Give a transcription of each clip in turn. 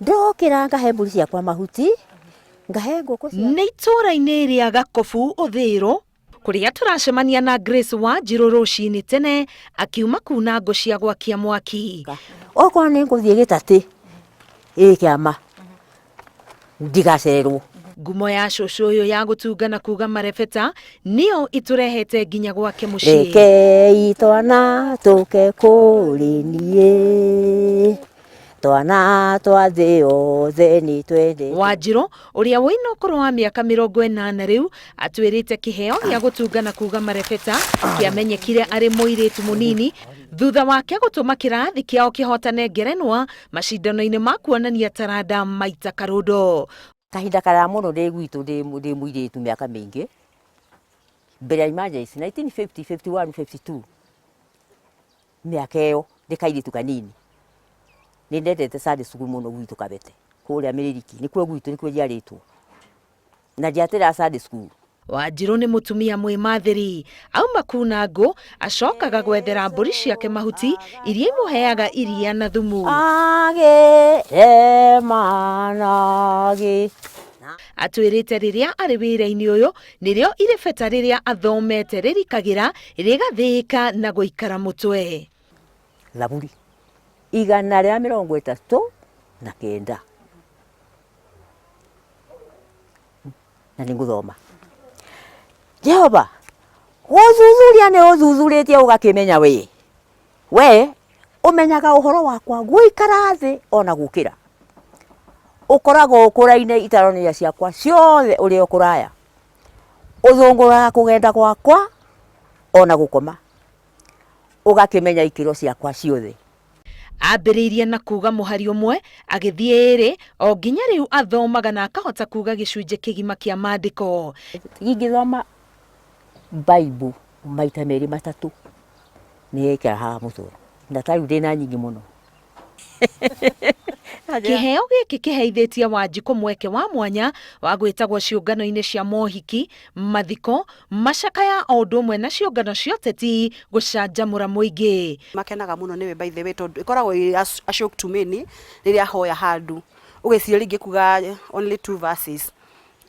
ndokira ngahe mburi ciakwa mahuti ngahe ngũkũ cia nĩ itũũra-inĩ rĩa Gakobu Ũthĩĩro kũrĩa tũracemania na Grace Wanjiru rũcinĩ tene akiuma kuna ngũ cia gwakia mwaki. okorwo nĩ ngũthiĩ gĩtatĩ kĩama ndigacererwo. Ngumo ya cũcũ ũyũ ya gũtungana kuga marebeta nĩyo itũrehete nginya gwake mũciĩ. Rekei twana tũke kũrĩ niĩ, twana twa thĩ yothe nĩ twende. Wanjiru ũrĩa wĩna ũkũrũ wa mĩaka 80 rĩu atwĩrĩte kĩheo gĩa gũtungana kuga marebeta kĩamenyekire arĩ mũirĩtu mũnini thutha wake gũtũma kĩrathi kĩao kĩhotane ngerenwa macindano-inĩ ma kuonania taranda maita karũndo. Kahinda karaya mũno ndĩ gwitũ ndĩ mũirĩtu mĩaka mĩingĩ mbere ya emergency 1950, 51, 52 mĩaka ĩyo ndĩ kairĩtu kanini nĩ ndendete Sunday school mũno gwitũ Kabete kũrĩa Mĩrĩriki nĩkuo gwitũ nĩkuo njiarĩtwo na ndiatĩra Sunday school. Wanjiru nĩ mũtumia mwĩmathĩri auma kuna ngũ acokaga gwethera mbũri ciake mahuti iria imũheaga iria na thumu. Atwĩrĩte rĩrĩa arĩ wĩra-inĩ ũyũ nĩrĩo irebeta rĩrĩa athomete rĩrikagĩra rĩgathĩĩka na gũikara mũtwe. Zaburi 139 na nĩngũthoma. Jehova ũthuthuria nĩ ũthuthurĩtie ũgakĩmenya we ũmenyaga ũhoro wakwa gũikara thĩ ona gũkĩra ũkoragwo ũkũra-inĩ itaronĩria ciakwa ciothe ũrĩ o kũraya ũthũngũraga kũgenda gwakwa ona gũkoma ũgakĩmenya ikĩro ciakwa ciothe. Ambĩrĩirie na kuga mũhari ũmwe agĩthiĩ ĩrĩ o nginya rĩu athomaga na akahota kuga gĩcunjĩ kĩgima kĩa maandĩko. Ingĩthoma Bible maita merĩ matatũ nĩgĩkĩra haha mũtwe na tarĩu ndĩna nyingĩ mũno. Kĩheo gĩkĩ kĩheithĩtie Wanjiku mweke wa mwanya wa gwĩtagwo ciũngano-inĩ cia mohiki, mathiko, macakaya o ũndũ ũmwe na ciũngano cia ũteti gũcanjamũra mũingĩ. Makenaga mũno nĩwe by the way tondũ ĩkoragwo a shock to many rĩrĩa hoya handũ ũgĩciria rĩngĩ kuga only 2 verses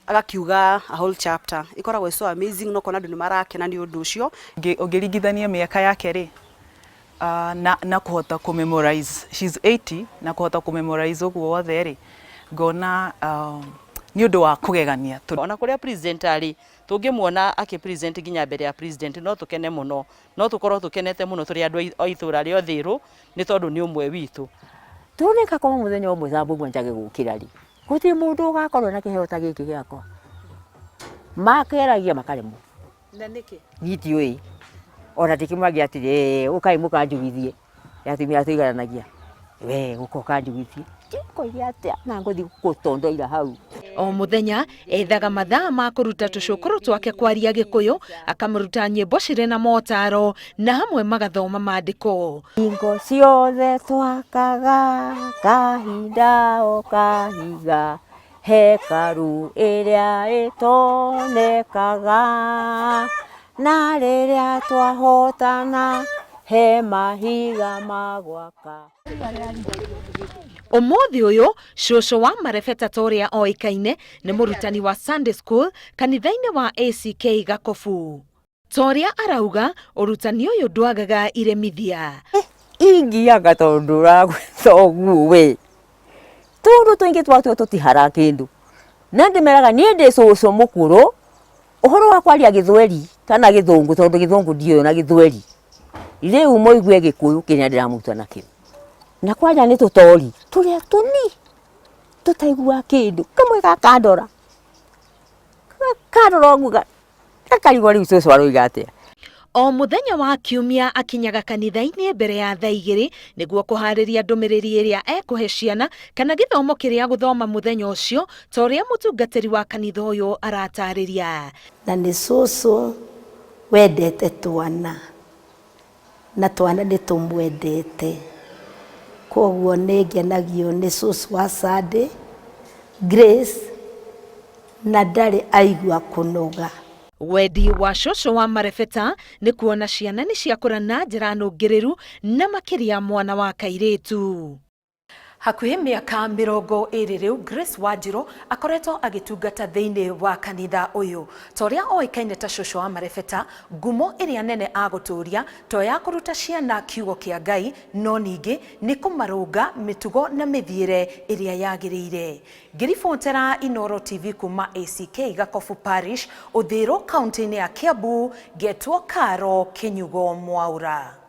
agakiuga a whole chapter ĩkoragwo so amazing no kona andũ nĩ marakena nĩ ũndũ ũcio. Ũngĩringithania mĩaka yake rĩ na kuhota memorize she's 80 na kuhota memorize ũguo wothe rĩ ngona nĩ ũndũ wa kũgegania. Ona kũrĩa president arĩ tũngĩmuona akĩ-present nginya mbere ya president no tũkene mũno no tũkorwo tũkenete mũno tũrĩ andũ a itũũra rĩa Ũthĩĩro nĩ tondũ nĩ ũmwe witũ. Tuoneka kwa mũthenya ũmwe Samburu njage gũkĩra rĩ gũtirĩ mũndũ ũgakorwo na kĩheo ta gĩkĩ gĩakwa makeragia makaremwo Na nĩkĩ gitiũĩ ona ndĩkĩmwagia atĩrĩ ũkai mũkanjugithie yatimia tũigaranagia we gũkoka njugithie koiria atĩa na ngũthi gũtondoira hau. O mũthenya ethaga mathaa ma kũruta tũcũkũrũ twake kwaria Gĩkũyũ akamũruta nyĩmbo cirĩ na motaro na hamwe magathoma maandĩko. Hingo ciothe twakaga kahinda o kahiga hekaru ĩrĩa ĩtonekaga na rĩrĩa twahotana he mahiga magwaka. Ũmũthĩ ũyũ cũcũ wa marebeta torĩa oĩkaine nĩ mũrutani wa Sunday school kanitha-inĩ wa ACK Gakobu. Torĩa arauga ũrutani ũyũ ndwagaga iremithia. Ingiaga tondũ ũragwĩta ũguo we tondũ tũingĩ twatuo tũtihara kĩndũ na ndĩmeraga niĩ ndĩ cũcũ mũkũrũ ũhoro wa kwaria Gĩthweri kana Gĩthũngũ tondũ Gĩthũngũ ndiũĩ na Gĩthweri rĩu mũigue Gĩkũyũ kĩrĩa ndĩramũruta nakĩo na kwanja nĩ tũtori tũrĩa tũni tũtaigua kĩndũ kamwe gakandora nguga gakarigwo rĩu cũcũ aroiga atĩa. O mũthenya wa kiumia akinyaga kanitha-inĩ mbere ya thaa 2 nĩguo kũharĩria ndũmĩrĩri ĩrĩa ekũhe ciana kana gĩthomo kĩrĩa gũthoma mũthenya ũcio torĩa mũtungatĩri wa kanitha ũyũ aratarĩria. Na nĩ cũcũ wendete twana na twana nĩ tũmwendete koguo nĩ ngenagio nĩ cũcũ wa Sunday Grace na ndarĩ aigua kũnoga. Wendi wa cũcũ wa marebeta nĩ kuona ciana nĩ ciakũra na njĩra nũngĩrĩru na makĩria mwana wa kairĩtu. Hakuhĩ mĩaka 20 rĩu Grace Wanjiru akoretwo agĩtungata thĩinĩ wa kanitha ũyũ. Ta ũrĩa oĩkaine ta cũcũ wa marebeta, ngumo ĩrĩa nene agũtũria to ya kũruta ciana kiugo kĩa Ngai, no ningĩ nĩ kũmarũnga mĩtugo na mĩthiĩre ĩrĩa yagĩrĩire. Ngĩribotera Inooro TV kuma ACK Gakofu Parish, Uthiru, kaunti-inĩ ya Kiambu, ngetwo Karo Kenyugo Mwaura.